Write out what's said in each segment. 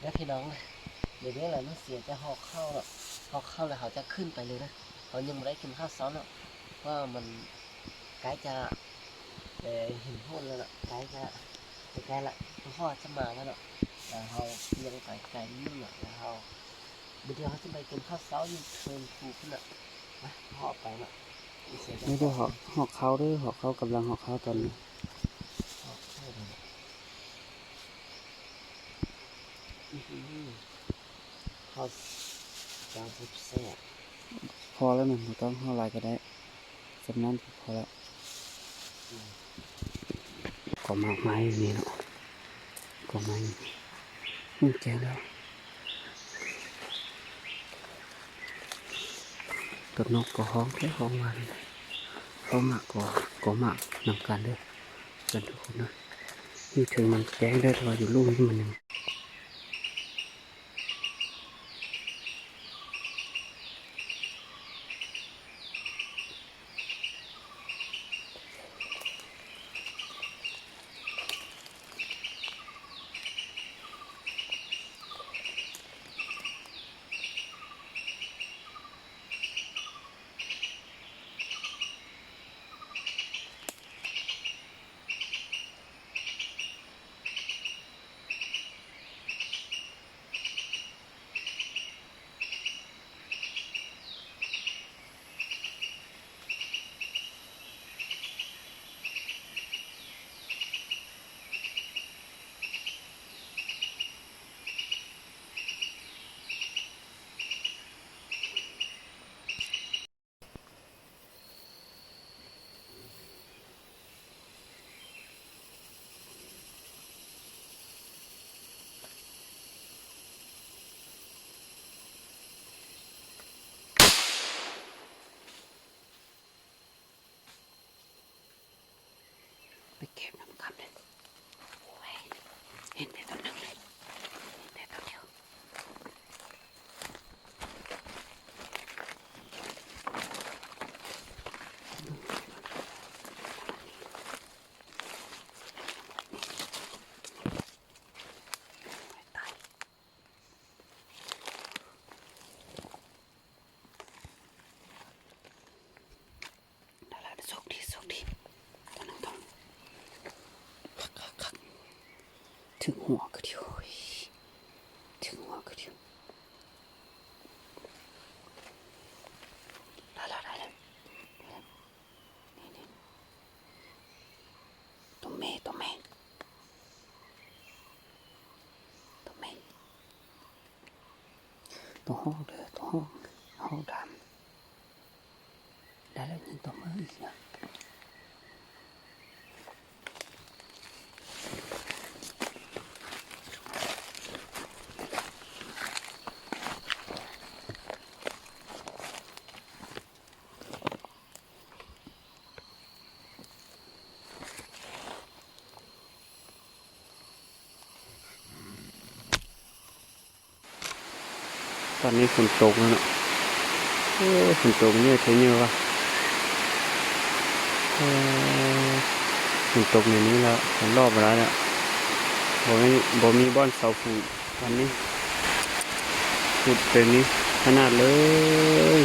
แล้วพี่น้องเดี๋ยวนี้แหละมันเสียจะหอกเข้าหรอกหอกเข้าแล้วเขาจะขึ้นไปเลยนะเขายังไม่ได้กินข้าวซ้อนหรอกว่ามันใกล้จะเห็นพ้นแล้วเนาะใกล้ละพ่อจะมาแล้วเนาะแต่เขายังไปไกลนิดหน่อยแล้วเขาเดี๋ยวเขาจะไปกินข้าวซ้อนอยู่เทินภูขึ้นอ่ะมาพ่อไปเนาะนี่ก็หอกเขาด้วยหอกเขากำลังหอกเขาตอนนี้หอกเข้าเลยเขาจางสุดแซ่บพอแล้วหนึ่งเราต้องเท่าไรก็ได้สำนั้นพอแล้วก็มากไม้อย่างนี้เนาะก็ไม้แก่แล้วตัวนกก็ห้องแค่ห้องวันเขาหมักก็หมักนำกันด้วยกันทุกคนนะนี่ถึงมันแจ้งได้แต่ว่าอยู่ลูกนี่มันหนึ่งไปเก็บน้ำกันเลยเห็นแต่ต้นนึงเลยแต่ต้นเดียวตายได้แล้วโชคดีต้นนึงต้องถึงหัวก็เดียวถึงหัวก็เดียวได้แล้วนี่ตัวแม่ตัวห้องเด้อตัวห้องดำได้แล้วยิงตัวมืออีกนะตอนนี้ฝนตกแล้วเนาะฝนตกเนี่ยเท่านี้วะฝนตกในนี้แล้วฝนรอบไปแล้วเนี่ยบ่มีบ้านเสาฟูวันนี้ขุดเป็นนี้ขนาดเลย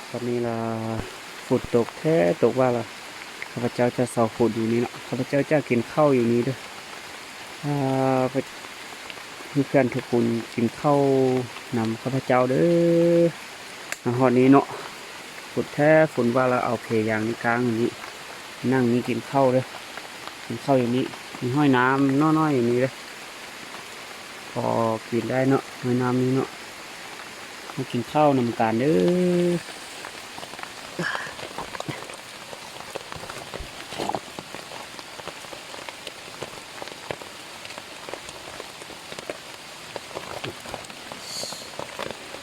ตอนนี้ละฝนตกแท้ตกว่าละข้าพเจ้าจะเสาขุดอยู่นี่เนาะข้าพเจ้าจะกินข้าวอยู่นี้ด้วยเพื่อนทุกคนกินข้าวนำข้าพเจ้าเด้อหอดนี้เนาะฝนแท้ฝนว่าเราเอาเพยางนี้กลางอย่างนี้นั่งนี้กินข้าวเลยกินข้าวอย่างนี้มีห้อยน้ำน้อยๆอย่างนี้เลยพอกินได้เนาะห้อยน้ำนี้เนาะมากินข้าวนำกันเด้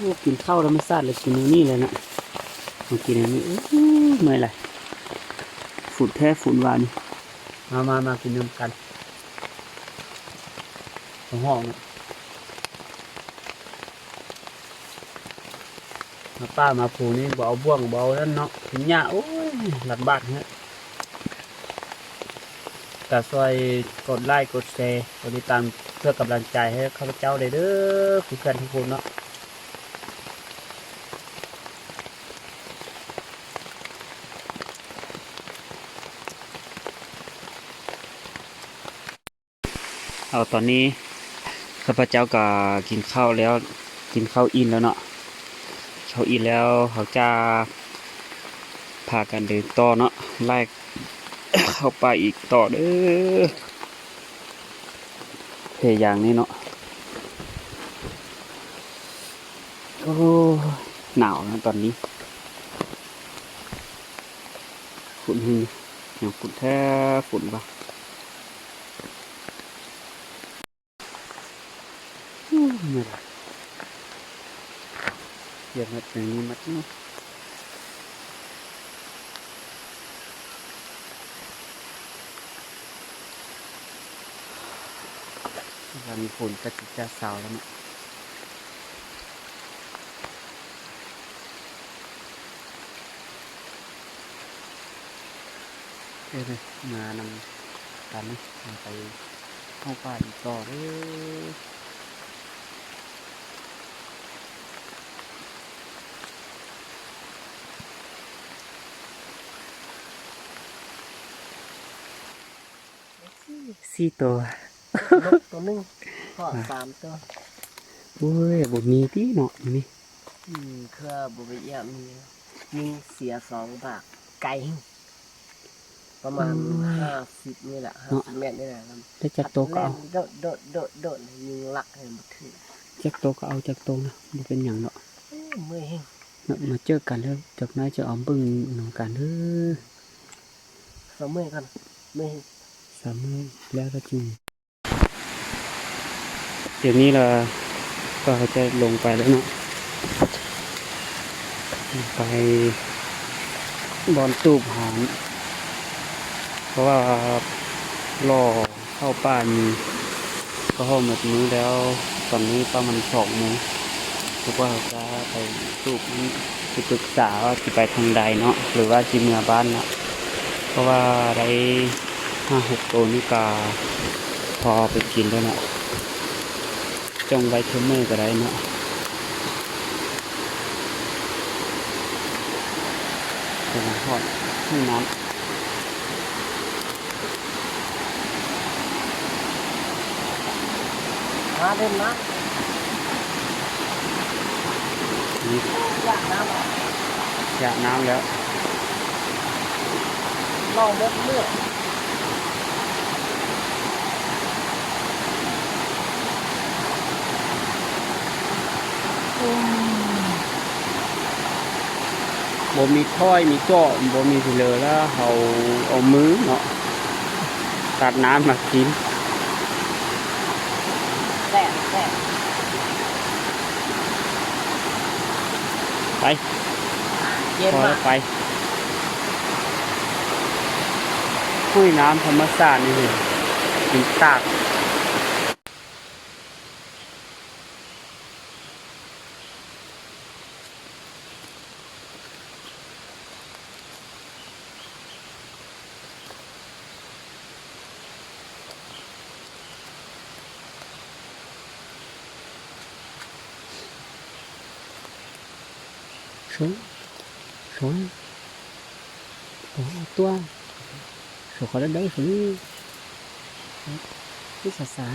อกินข้าวแล้วไม่ซาดเลยกินนี่เลยนะมากินอันนี้เมื่อยไรฝุ่นแท้ฝุ่นวานมากินน้ำกันห้องมาป้ามาผูนี่เบาบ่วงเบาแล้วเนาะถึงหญ้าโอ้ยหลัดบาดเนี่ย ก็ช่วยกดไลค์กดแชร์กดติดตามเพื่อกำลังใจให้ข้าพเจ้าเลยเด้อเพื่อนทุกคนเนาะเอาตอนนี้ข้าพเจ้าก็กินข้าวแล้วกินข้าวอิ่มแล้วเนาะข้าวอิ่มแล้วเขาจะพากันเดินต่อเนาะไล่ เข้าไปอีกต่อเด้อเพยางนี้เนาะโอ้หนาวนะตอนนี้ฝุ่นหึงอย่างฝุ่นแท้ฝุ่นปะไม่ได้เดี๋ยวมาอย่างนี้มัดเนาะวันฝนก็จะสาวแล้วเนาะเอ้ยมานำกันนะมาไปเข้าป่าอีกต่อเด้อ สี่ตัวน กตัวหนึงก็3 ตัว โอ้ยบ่มีที่เนาะนี่ เครือบุบเอียมีเสีย2 บาทไก่ประมาณ50นี่แหละ50 เมตรนี่แหละ ได้จักโตวก็เอา โดดยิงลักให้หมดถือ จักโตวก็เอาจักโตวนะบ่เป็นหยังเนาะ เมื่อยแห้ง มาเจอกันแล้วจากนั้นจะเอาเบิ่งหนองกันเด้อ เมื่อยกันเมื่อยแห้ง สามมื้อแล้วก็จริงเดี๋ยวนี้เราก็จะลงไปแล้วเนาะไปบอนตูบหานเพราะว่ารอเข้าป่ามีก็เข้าหมดมื้อแล้วตอนนี้ประมาณ2 โมงคิดว่าจะไปตูบนี้ไปปรึกษาว่าจะไปทางใดเนาะหรือว่าจะเมื่อบ้านเนาะเพราะว่าได้5-6 ตัวนี่กาพอไปกินแล้วเนาะจงไว้เทมเมอร์ก็ได้เนาะเป็นทอดห้องน้เล่นนะ ำนี่ อยากน้ำ อยากน้ำแล้ว ลองเล็ดเมื่อย บ่มีถ้อยมีเจาะบ่มีสิเหลอแล้วเอามือเนาะตัดน้ำมากิน แดด ไป เย็น พอ มา แล้ว ก ไปคุยน้ำธรรมชาตินี่กินตากxuống tua số khó đến đấy phải cái xả xả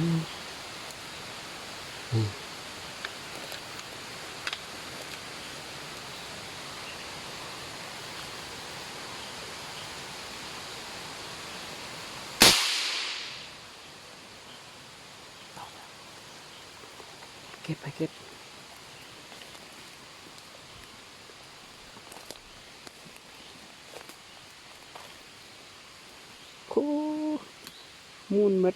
kết phải kết khô muôn mất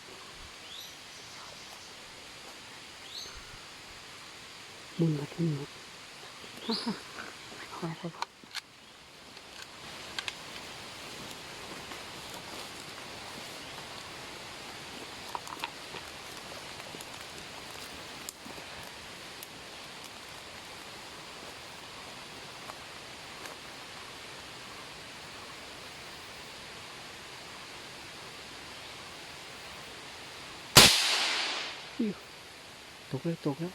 muôn mất ha ha thôi thôi ตกแล้วตกแล้ว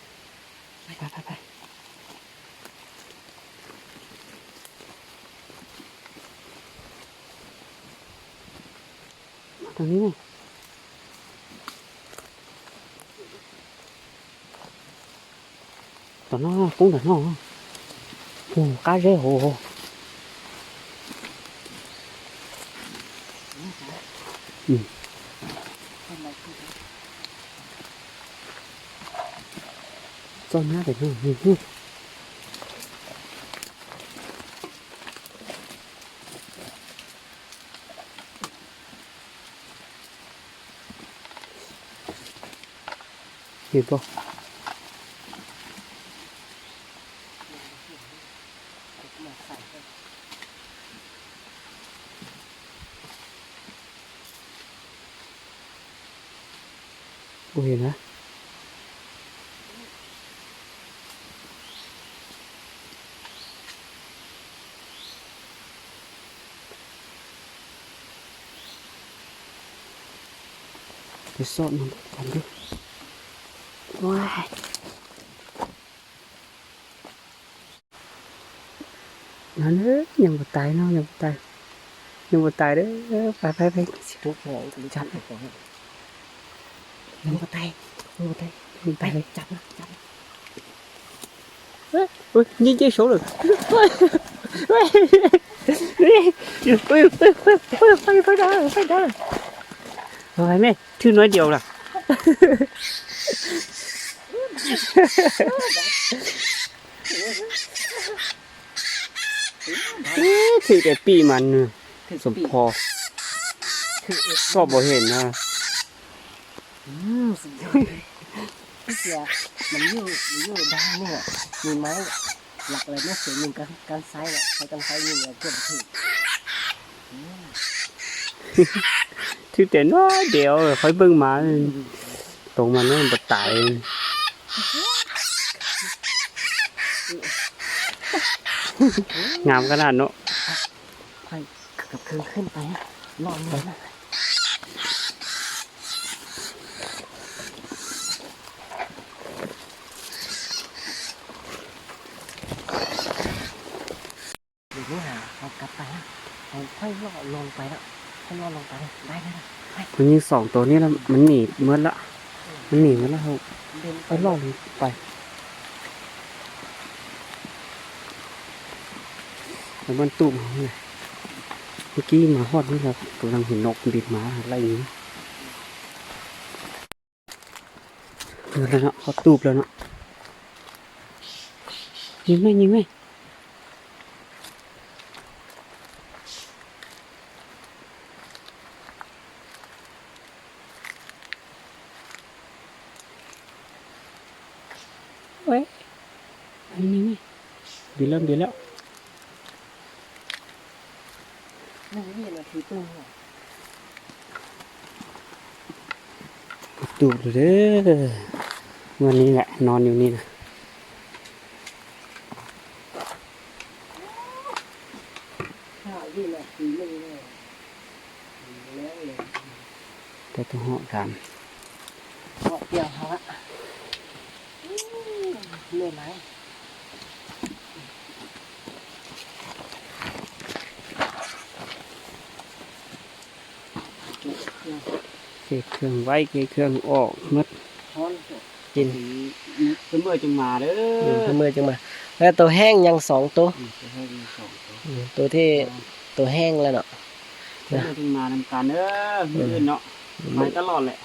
ไปไปไปไปมาตรงนี้ไหมตอนน้องcũng tậnน้องcá rê hồ cho má để nó hiểu không cô hiểu hả cái sọn nó còn được wow nó nữa nhầm một tay nó nhầm một tay đấy phải trước rồi cũng chặt được rồi nhầm một tay chặt ui nhìn chơi số được phải đó rồi mẹ chưa nói điều là thì cái piมันสมพอก็บ่เห็นนะ สุดยอดเลยเสียมันอยู่ด้านนี่มีไม้หลักเลยไม่เสียยิงกันไซส์ใช้กันไซส์ยิงเกือบถึง thì để nó đèo rồi phải bưng mà tụi mà nó bật tại ngàm cái nào nó ค่อยกับคืนขึ้นไปนอนเลยนะเดี๋ยวหาเรากลับไปนะเราค่อยล่อลงไปแล้วค่อยล่อลงไปได้ไหมนะไป มันยิงสองตัวนี้แล้วมันหนีเมื่อละมันหนีเมื่อละเขา เดิน ไปล่อลงไปแล้วมันตุ่มเขาไงเมื่อกี้หมาฮอดนี่ครับกำลังเห็นนกบินมาอะไรอย่างนี้เดี๋ยวแล้วเนาะเขาตูบแล้วเนาะยิงไหมเว้ยยิงไหมบินแล้ว นี่นะคือตุ้งเหรอ ตูบเลยเด้อวันนี้แหละนอนอยู่นี่นะ ข้าวนี่นะคือมึงเนี่ยแล้วเลย แต่ต้องเหาะถาม เหาะเปรี้ยวเขาละเหนื่อยไหม เก็บเครื่องไว้เก็บเครื่องออกมัด ฮ้อน กินเมื่อจึงมาเด้อ มือจังมาแล้วตัวแห้งยังสองตัว จะให้ดีสองตัว ตัวที่ตัวแห้งแล้วเนาะ เมื่อจึงมาทำการเด้อมือเนาะไปตลอดแหละ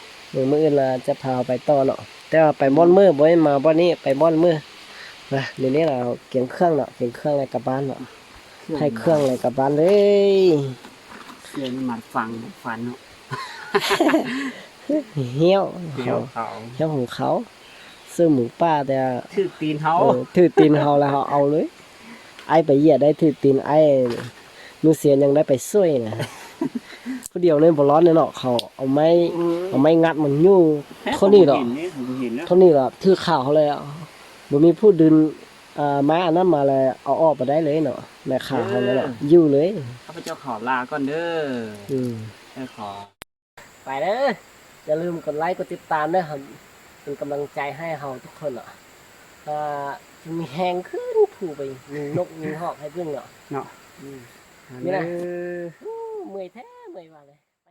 มืออื่นเราจะพาไปต่อเนาะแต่ว่าไปบ้อนมือบ่ให้มาบ้อนนี้ไปบ้อนมือนะเดี๋ยวนี้เราเกี่ยงเครื่องเนาะเกี่ยงเครื่องอะไรกลับบ้านเนาะให้เครื่องอะไรกลับบ้านเลย เสียงหมัดฟังฟันเนาะ เหี้ยว เดี๋ยวเขา เหี้ยวของเขาซื้อหมูป่าแต่ ถือตีนเขา ถือตีนเขาแล้วเขาเอาเลยไอ้ไปเหยียดได้ถือตีนไอ้มือเสียยังได้ไปช่วยนะผู้เดียวเลยบ่ร้อนเนาะเขาเอาไม้งัดมันยู่เท่านี้หรอ เห็นนะ เท่านี้หรอถือข่าวเขาเลยบ่มีผู้ดึงไม้อันนั้นมาเลยเอาออกไปได้เลยเนาะแม่ขาเขาเลยเนาะยู่เลย ข้าพเจ้าขอลาก่อนเด้อขอ ไปเด้ออย่าลืมกดไลค์กดติดตามด้วยครับ เป็นกำลังใจให้เราทุกคนเนาะจะมีแหงขึ้นถูไปยิงนกยิงหอกให้เพื่อนเนาะ เนาะ อืม นี่นะ เมื่อยแท้เมื่อยว่าเลย